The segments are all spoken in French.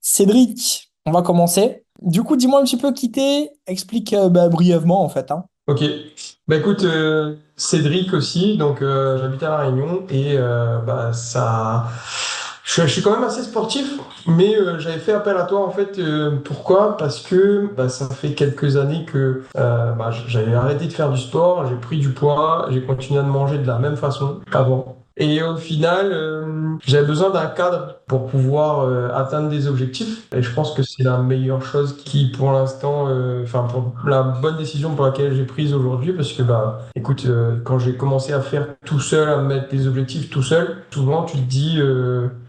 Cédric, on va commencer. Du coup, dis-moi un petit peu qui t'es, explique brièvement en fait, hein. Ok. Bah écoute, Cédric aussi, donc j'habite à La Réunion et je suis quand même assez sportif, mais j'avais fait appel à toi en fait. Pourquoi? Parce que ça fait quelques années que j'avais arrêté de faire du sport, j'ai pris du poids, j'ai continué à manger de la même façon qu'avant. Et au final, j'avais besoin d'un cadre pour pouvoir atteindre des objectifs. Et je pense que c'est la meilleure chose qui, pour l'instant, pour la bonne décision pour laquelle j'ai prise aujourd'hui, parce que écoute, quand j'ai commencé à faire tout seul, à me mettre des objectifs tout seul, souvent tu te dis,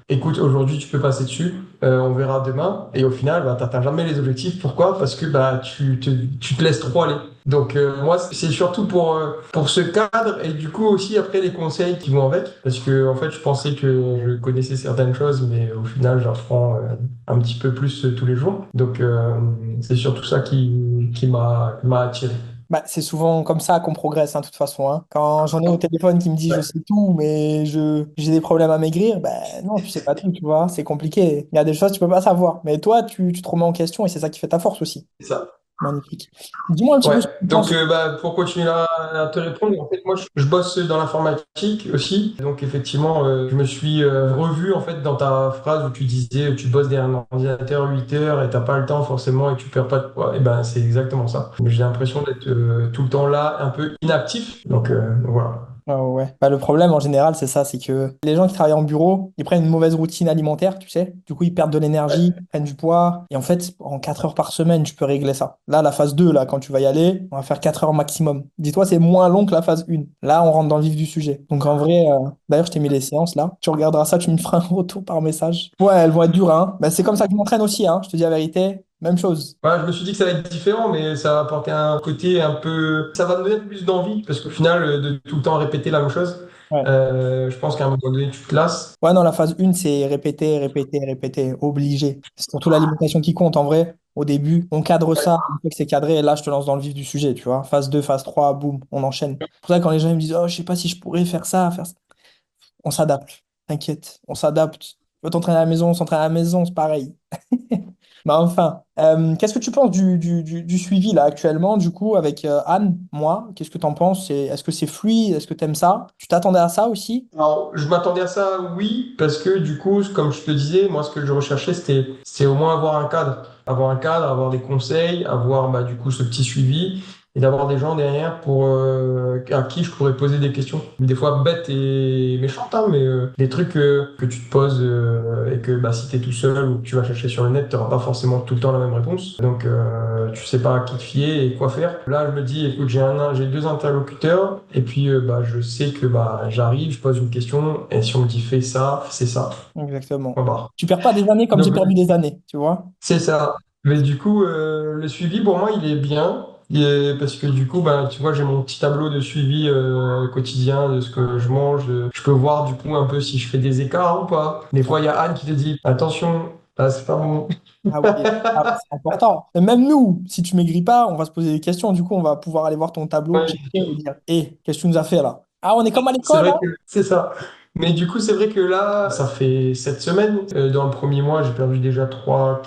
écoute, aujourd'hui tu peux passer dessus, on verra demain. Et au final, t'atteins jamais les objectifs. Pourquoi? Parce que tu te laisses trop aller. Donc moi, c'est surtout pour ce cadre et du coup aussi après les conseils qui vont avec. Parce que en fait, je pensais que je connaissais certaines choses, mais au final, j'apprends un petit peu plus tous les jours. Donc c'est surtout ça qui m'a attiré. Bah, c'est souvent comme ça qu'on progresse, hein, de toute façon, hein. Quand j'en ai au téléphone qui me dit je sais tout, mais j'ai des problèmes à maigrir, ben non, tu sais pas tout, tu vois, c'est compliqué. Il y a des choses que tu peux pas savoir. Mais toi, tu te remets en question et c'est ça qui fait ta force aussi. C'est ça. Magnifique. Dis-moi un petit Ouais, peu ce que tu donc penses. pour continuer à te répondre, en fait, moi je bosse dans l'informatique aussi. Donc effectivement, je me suis revu en fait dans ta phrase où tu disais tu bosses derrière un ordinateur 8 heures et t'as pas le temps forcément et tu perds pas de poids. Et ben c'est exactement ça. J'ai l'impression d'être tout le temps là, un peu inactif. Donc voilà. Ah ouais. Bah, le problème en général, c'est ça, c'est que les gens qui travaillent en bureau, ils prennent une mauvaise routine alimentaire, tu sais. Du coup, ils perdent de l'énergie, ils prennent du poids. Et en fait, en 4 heures par semaine, tu peux régler ça. Là, la phase 2 là, quand tu vas y aller, on va faire 4 heures maximum. Dis-toi, c'est moins long que la phase 1. Là, on rentre dans le vif du sujet. Donc en vrai, d'ailleurs, je t'ai mis les séances là. Tu regarderas ça, tu me feras un retour par message. Ouais, elles vont être dures, hein. Bah, c'est comme ça que je m'entraîne aussi, hein. Je te dis la vérité. Même chose. Voilà, je me suis dit que ça allait être différent, mais ça va apporter un côté un peu. Ça va me donner un peu plus d'envie, parce qu'au final, de tout le temps répéter la même chose, Ouais. je pense qu'à un moment donné, tu te lasses. Ouais, non, la phase 1, c'est répéter, répéter, répéter, obligé. C'est surtout l'alimentation qui compte en vrai. Au début, on cadre ça, une fois que c'est cadré, et là, je te lance dans le vif du sujet, tu vois. Phase 2, phase 3, boum, on enchaîne. C'est pour ça que quand les gens ils me disent, oh, je sais pas si je pourrais faire ça, faire ça, on s'adapte. T'inquiète, on s'adapte. Tu veux t'entraîner à la maison, on s'entraîne à la maison, c'est pareil. Bah enfin, qu'est-ce que tu penses du suivi là actuellement, du coup, avec Anne, moi? Qu'est-ce que tu en penses? Est-ce que c'est fluide? Est-ce que tu aimes ça? Tu t'attendais à ça aussi? Alors, je m'attendais à ça, oui, parce que du coup, comme je te disais, moi, ce que je recherchais, c'est au moins avoir un cadre. Avoir un cadre, avoir des conseils, avoir du coup ce petit suivi et d'avoir des gens derrière à qui je pourrais poser des questions. Des fois bêtes et méchantes, hein, mais des trucs que tu te poses et que si tu es tout seul ou que tu vas chercher sur le net, tu n'auras pas forcément tout le temps la même réponse. Donc, tu sais pas à qui te fier et quoi faire. Là, je me dis, écoute, j'ai deux interlocuteurs et puis je sais que j'arrive, je pose une question et si on me dit fais ça, c'est ça. Exactement. Point barre. Tu perds pas des années comme j'ai Donc, perdu des années, tu vois? c'est ça. Mais du coup, le suivi pour moi, il est bien. Parce que du coup, tu vois, j'ai mon petit tableau de suivi quotidien de ce que je mange. Je peux voir du coup un peu si je fais des écarts ou pas. Des fois, il y a Anne qui te dit, attention, là, c'est pas bon. Ah oui, ah, c'est important. Et même nous, si tu maigris pas, on va se poser des questions. Du coup, on va pouvoir aller voir ton tableau, Ouais. checker et dire, hé, qu'est-ce que tu nous as fait là? Ah, on est comme à C'est l'école, vrai hein? que c'est ça. Mais du coup, c'est vrai que là, ça fait 7 semaines. Dans le premier mois, j'ai perdu déjà 3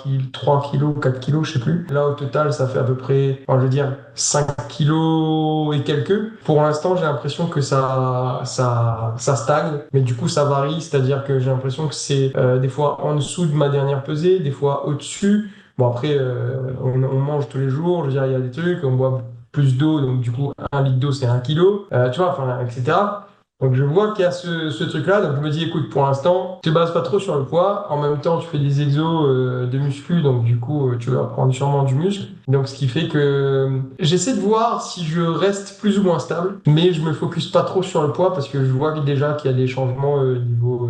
kilos, 4 kilos, je sais plus. Là, au total, ça fait à peu près, enfin, je veux dire, 5 kilos et quelques. Pour l'instant, j'ai l'impression que ça stagne. Mais du coup, ça varie. C'est-à-dire que j'ai l'impression que c'est des fois en dessous de ma dernière pesée, des fois au-dessus. Bon, après, on mange tous les jours. Je veux dire, il y a des trucs, on boit plus d'eau. Donc, du coup, 1 litre d'eau, c'est 1 kilo. Tu vois, enfin, etc. Donc je vois qu'il y a ce truc-là, donc je me dis, écoute, pour l'instant, te base pas trop sur le poids, en même temps tu fais des exos de muscu, donc du coup tu vas prendre sûrement du muscle. Donc ce qui fait que j'essaie de voir si je reste plus ou moins stable, mais je me focus pas trop sur le poids parce que je vois déjà qu'il y a des changements niveau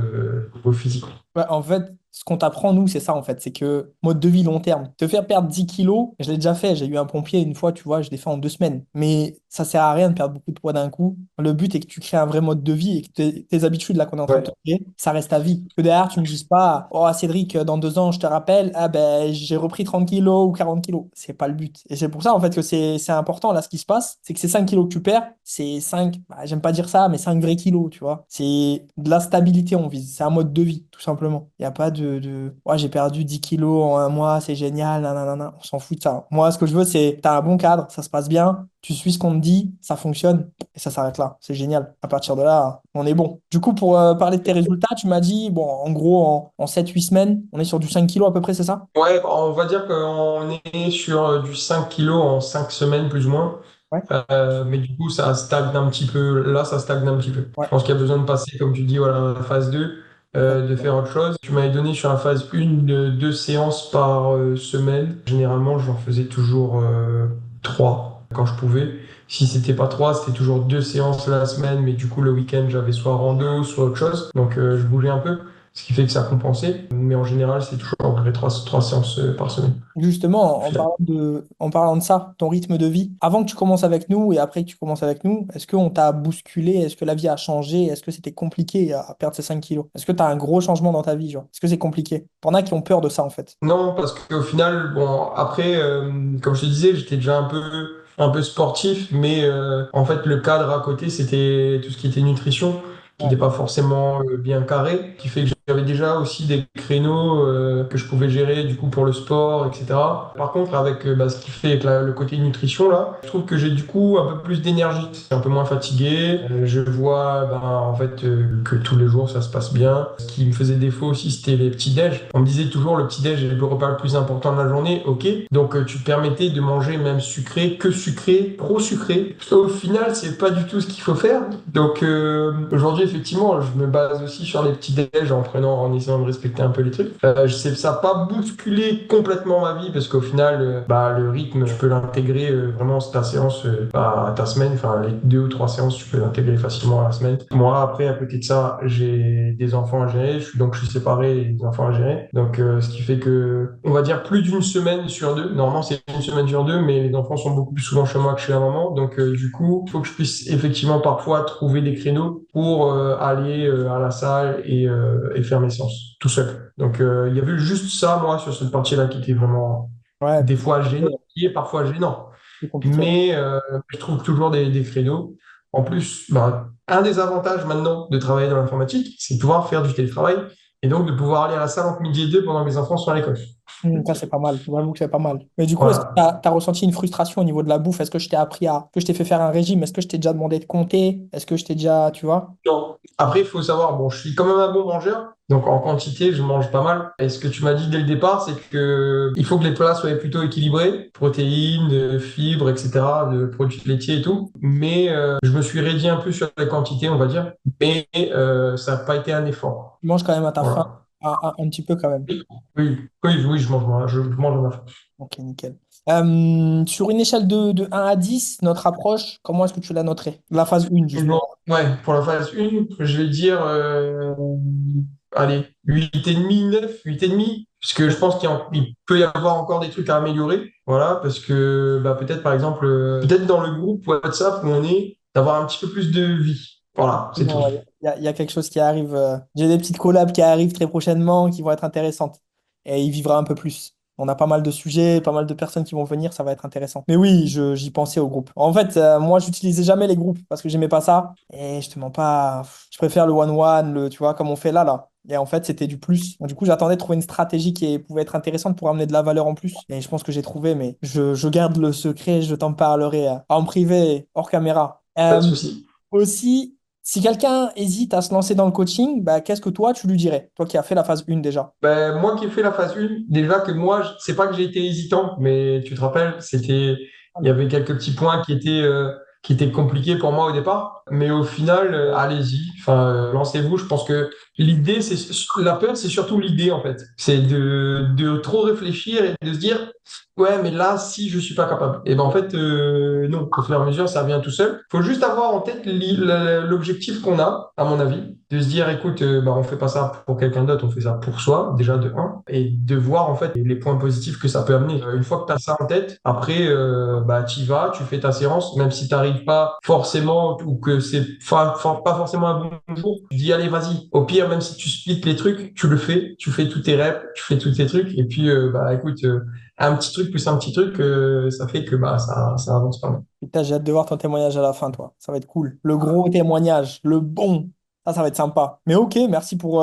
physique. Ouais, en fait, ce qu'on t'apprend, nous, c'est ça, en fait. C'est que mode de vie long terme. Te faire perdre 10 kilos, je l'ai déjà fait. J'ai eu un pompier une fois, tu vois, je l'ai fait en 2 semaines. Mais ça sert à rien de perdre beaucoup de poids d'un coup. Le but est que tu crées un vrai mode de vie et que tes habitudes là qu'on est en train de te Ouais. créer, ça reste à vie. Que derrière, tu me dises pas, oh Cédric, dans 2 ans, je te rappelle, ah ben j'ai repris 30 kilos ou 40 kilos. C'est pas le but. Et c'est pour ça en fait que c'est important là ce qui se passe, c'est que ces 5 kilos que tu perds, c'est 5, bah, j'aime pas dire ça, mais 5 vrais kilos, tu vois. C'est de la stabilité on vise. C'est un mode de vie, tout simplement. Il n'y a pas ouais, j'ai perdu 10 kilos en un mois, c'est génial, nanana. On s'en fout de ça. Moi, ce que je veux, c'est t'as un bon cadre, ça se passe bien, tu suis ce qu'on te dit, ça fonctionne, et ça s'arrête là. C'est génial. À partir de là, on est bon. Du coup, pour parler de tes résultats, tu m'as dit, bon, en gros, en 7-8 semaines, on est sur du 5 kilos à peu près, c'est ça? Ouais, on va dire qu'on est sur du 5 kilos en 5 semaines plus ou moins. Ouais. Mais du coup, ça stagne un petit peu. Là, ça stagne un petit peu. Je Ouais. pense qu'il y a besoin de passer, comme tu dis, voilà, à la phase 2, de faire autre chose. Tu m'avais donné sur la phase 1 de 2 séances par semaine. Généralement, j'en faisais toujours 3 quand je pouvais. Si c'était pas 3, c'était toujours 2 séances la semaine, mais du coup, le week-end, j'avais soit rando, soit autre chose. Donc, je bougeais un peu, ce qui fait que ça compensait. Mais en général, c'est toujours à peu près 3 séances par semaine, Justement, au final. en parlant de ça, ton rythme de vie, avant que tu commences avec nous et après que tu commences avec nous, est-ce qu'on t'a bousculé? Est-ce que la vie a changé? Est-ce que c'était compliqué à perdre ces 5 kilos? Est-ce que tu as un gros changement dans ta vie, genre? Est-ce que c'est compliqué? T'en as qui ont peur de ça, en fait. Non, parce qu'au final, bon, après, comme je te disais, j'étais déjà un peu sportif, mais en fait, le cadre à côté, c'était tout ce qui était nutrition, qui Ouais. n'était pas forcément bien carré, qui fait que j'avais déjà aussi des créneaux que je pouvais gérer du coup pour le sport, etc. Par contre, avec bah, ce qui fait avec le côté nutrition là, je trouve que j'ai du coup un peu plus d'énergie, un peu moins fatigué. Je vois ben, en fait que tous les jours ça se passe bien. Ce qui me faisait défaut aussi, c'était les petits déj. On me disait toujours le petit déj est le repas le plus important de la journée. Ok, donc tu te permettais de manger même sucré, que sucré, trop sucré. Au final, c'est pas du tout ce qu'il faut faire. Donc aujourd'hui, effectivement, je me base aussi sur les petits déj en essayant de respecter un peu les trucs. Je sais, ça n'a pas bousculé complètement ma vie parce qu'au final, bah, le rythme, tu peux l'intégrer vraiment ta séance à ta semaine. Enfin, les 2 ou 3 séances, tu peux l'intégrer facilement à la semaine. Moi, après, à côté de ça, j'ai des enfants à gérer. Donc, je suis séparé et des enfants à gérer. Donc, ce qui fait que, on va dire plus d'une semaine sur deux. Normalement, c'est une semaine sur deux, mais les enfants sont beaucoup plus souvent chez moi que chez la maman. Donc, du coup, il faut que je puisse effectivement parfois trouver des créneaux pour aller à la salle et faire mes séances tout seul. Donc, il y avait juste ça, moi, sur cette partie-là qui était vraiment Ouais, des fois gênant, qui est parfois gênant. plus compliqué. Mais je trouve toujours des créneaux. En plus, bah, un des avantages maintenant de travailler dans l'informatique, c'est de pouvoir faire du télétravail et donc de pouvoir aller à la salle entre midi et deux pendant que mes enfants sont à l'école. Ça, c'est pas mal. J'avoue que c'est pas mal. Mais du coup, est-ce que tu Voilà. as ressenti une frustration au niveau de la bouffe? Est-ce que je t'ai appris que je t'ai fait faire un régime? Est-ce que je t'ai déjà demandé de compter? Est-ce que je t'ai déjà, tu vois? Non. Après, il faut savoir, bon, je suis quand même un bon mangeur, donc en quantité, je mange pas mal. Et ce que tu m'as dit dès le départ, c'est que il faut que les plats soient plutôt équilibrés, protéines, fibres, etc., de produits laitiers et tout. Mais je me suis réduit un peu sur les quantités, on va dire, mais ça n'a pas été un effort. Tu manges quand même à ta faim, Voilà. un petit peu quand même. Oui, oui, je mange à ma faim. Ok, nickel. Sur une échelle de 1 à 10, notre approche, comment est-ce que tu la noterais? La phase 1, Bon, justement. ouais, pour la phase 1, je vais dire, allez, 8,5, 9, 8,5, puisque je pense qu'il peut y avoir encore des trucs à améliorer, voilà, parce que bah, peut-être par exemple, peut-être dans le groupe WhatsApp où on est, d'avoir un petit peu plus de vie. Voilà, c'est tout. Bon, il y a quelque chose qui arrive. J'ai des petites collabs qui arrivent très prochainement qui vont être intéressantes. Et il vivra un peu plus. On a pas mal de sujets, pas mal de personnes qui vont venir, ça va être intéressant. Mais oui, j'y pensais au groupe. En fait, moi, j'utilisais jamais les groupes parce que j'aimais pas ça. Et je te mens pas, je préfère le one-one, tu vois, comme on fait là. Et en fait, c'était du plus. Donc, du coup, j'attendais de trouver une stratégie qui pouvait être intéressante pour amener de la valeur en plus. Et je pense que j'ai trouvé, mais je garde le secret, je t'en parlerai en privé, hors caméra. Pas de souci. Aussi, si quelqu'un hésite à se lancer dans le coaching, bah, qu'est-ce que toi, tu lui dirais? Toi qui as fait la phase 1 déjà. Ben, moi qui ai fait la phase 1, déjà que moi, c'est pas que j'ai été hésitant, mais tu te rappelles, il y avait quelques petits points qui étaient compliqués pour moi au départ. Mais au final, allez-y, enfin, lancez-vous. Je pense que la peur, c'est surtout l'idée, en fait. C'est de trop réfléchir et de se dire, ouais, mais là, si je suis pas capable. Et ben, en fait, non, au fur et à mesure, ça vient tout seul. Faut juste avoir en tête l'objectif qu'on a, à mon avis, de se dire, écoute, bah, on fait pas ça pour quelqu'un d'autre, on fait ça pour soi, déjà de un, et de voir en fait les points positifs que ça peut amener. Une fois que tu as ça en tête, après, bah, tu y vas, tu fais ta séance, même si tu t'arrive pas forcément ou que c'est pas forcément un bon jour, tu dis allez vas-y. Au pire, même si tu splits les trucs, tu le fais, tu fais tous tes reps, tu fais tous tes trucs et puis bah écoute, un petit truc plus un petit truc, ça fait que bah ça avance pas mal. Putain, j'ai hâte de voir ton témoignage à la fin, toi. Ça va être cool. Le gros témoignage, le bon. Ça va être sympa. Mais ok, merci pour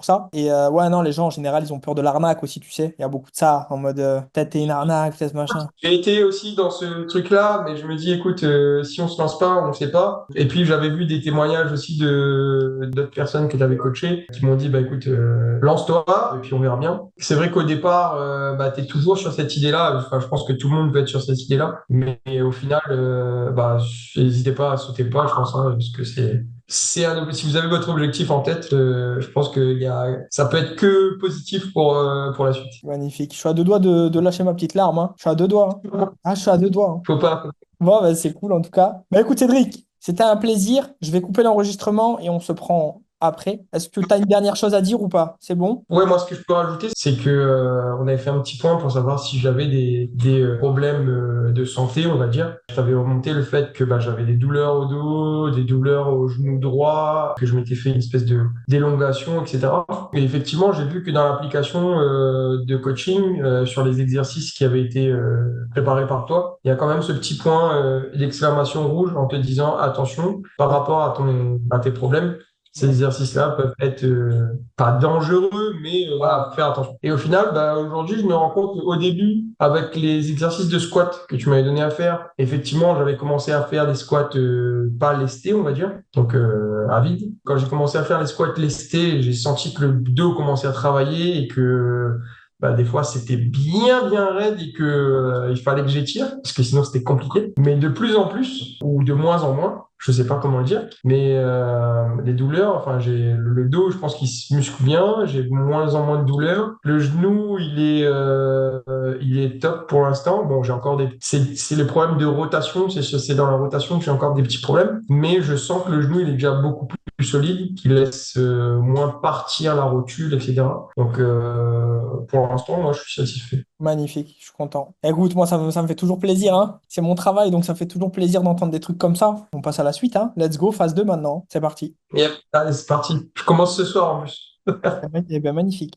ça. Et ouais, non, les gens en général, ils ont peur de l'arnaque aussi, tu sais. Il y a beaucoup de ça, en mode peut-être t'es une arnaque, peut-être machin. J'ai été aussi dans ce truc-là, mais je me dis, écoute, si on se lance pas, on ne sait pas. Et puis j'avais vu des témoignages aussi de d'autres personnes que j'avais coachées qui m'ont dit, bah écoute, lance-toi et puis on verra bien. C'est vrai qu'au départ, bah t'es toujours sur cette idée-là. Enfin, je pense que tout le monde peut être sur cette idée-là, mais au final, bah n'hésitez pas à sauter le pas, je pense, hein, parce que si vous avez votre objectif en tête, je pense que ça peut être que positif pour la suite. Magnifique. Je suis à deux doigts de lâcher ma petite larme, hein. Je suis à deux doigts, hein. Ah, je suis à deux doigts, hein. Faut pas. Bon, bah, c'est cool en tout cas. Bah écoute, Cédric, c'était un plaisir. Je vais couper l'enregistrement et on se prend après. Est-ce que tu as une dernière chose à dire ou pas? C'est bon? Ouais, moi, ce que je peux rajouter, c'est que on avait fait un petit point pour savoir si j'avais des problèmes de santé, on va dire. Je t'avais remonté le fait que bah, j'avais des douleurs au dos, des douleurs au genou droit, que je m'étais fait une espèce de d'élongation, etc. Et effectivement, j'ai vu que dans l'application de coaching, sur les exercices qui avaient été préparés par toi, il y a quand même ce petit point d'exclamation rouge en te disant attention par rapport à tes problèmes. Ces exercices-là peuvent être pas dangereux, mais voilà, faire attention. Et au final, bah, aujourd'hui, je me rends compte qu'au début, avec les exercices de squat que tu m'avais donné à faire, effectivement, j'avais commencé à faire des squats pas lestés, on va dire, donc à vide. Quand j'ai commencé à faire les squats lestés, j'ai senti que le dos commençait à travailler et que bah, des fois, c'était bien raide et que il fallait que j'étire, parce que sinon, c'était compliqué. Mais de plus en plus, ou de moins en moins, je sais pas comment le dire, mais les douleurs, enfin j'ai le dos, je pense qu'il se muscle bien, j'ai de moins en moins de douleurs. Le genou, il est top pour l'instant. Bon, j'ai encore c'est les problèmes de rotation, c'est dans la rotation que j'ai encore des petits problèmes, mais je sens que le genou il est déjà beaucoup plus solide, qu'il laisse moins partir la rotule, etc. Donc pour l'instant, moi je suis satisfait. Magnifique, je suis content. Écoute, moi, ça me fait toujours plaisir, hein. C'est mon travail, donc ça me fait toujours plaisir d'entendre des trucs comme ça. On passe à la suite, hein. Let's go, phase 2 maintenant. C'est parti. Yep, allez, c'est parti. Je commence ce soir en plus. Eh bien, magnifique.